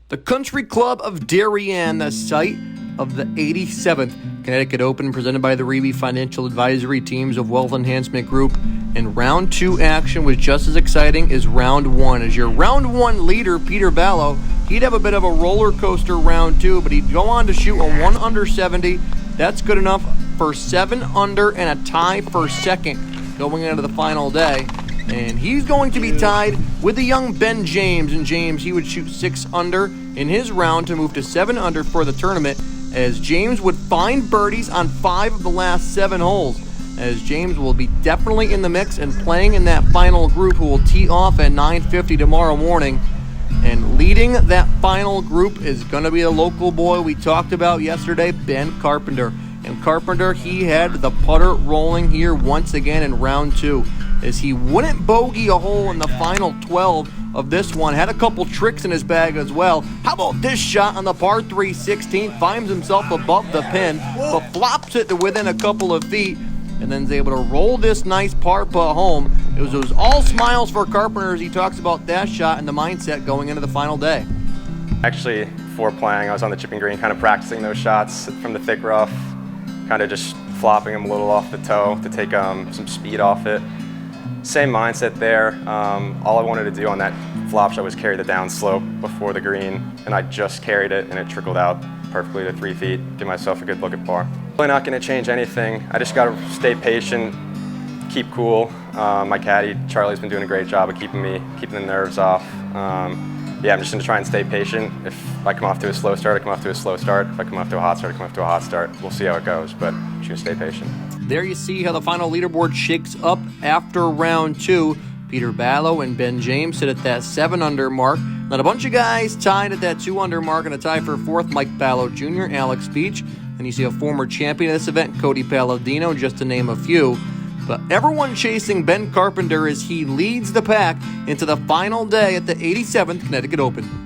The Country Club of Darien, the site of the 87th Connecticut Open, presented by the Reby Financial Advisory Teams of Wealth Enhancement Group. And round two action was just as exciting as round one. As your round one leader, Peter Ballo, he'd have a bit of a roller coaster round two, but he'd go on to shoot a 1 under 70. That's good enough for 7 under and a tie for second going into the final day. And he's going to be tied with the young Ben James. And James, he would shoot 6 under in his round to move to 7 under for the tournament, as James would find birdies on 5 of the last 7 holes. As James will be definitely in the mix and playing in that final group, who will tee off at 9:50 tomorrow morning. And leading that final group is going to be a local boy we talked about yesterday, Ben Carpenter. And Carpenter, he had the putter rolling here once again in round two, as he wouldn't bogey a hole in the final 12 of this one. Had a couple tricks in his bag as well. How about this shot on the par 3 16th? Finds himself above the pin, but flops it to within a couple of feet, and then is able to roll this nice par putt home. It was all smiles for Carpenter as he talks about that shot and the mindset going into the final day. Actually, before playing, I was on the chipping green kind of practicing those shots from the thick rough, kind of just flopping them a little off the toe to take some speed off it. Same mindset there. All I wanted to do on that flop shot was carry the downslope before the green, and I just carried it and it trickled out perfectly to 3 feet, give myself a good look at par. Really not going to change anything. I just got to stay patient, keep cool. My caddy, Charlie's been doing a great job of keeping the nerves off. Yeah, I'm just going to try and stay patient. If I come off to a slow start, I come off to a slow start. If I come off to a hot start, I come off to a hot start. We'll see how it goes, but I'm just going to stay patient. There you see how the final leaderboard shakes up after round two. Peter Ballo and Ben James sit at that 7 under mark. Then a bunch of guys tied at that 2 under mark, and a tie for fourth, Mike Ballo Jr., Alex Beach. And you see a former champion of this event, Cody Palladino, just to name a few. But everyone chasing Ben Carpenter as he leads the pack into the final day at the 87th Connecticut Open.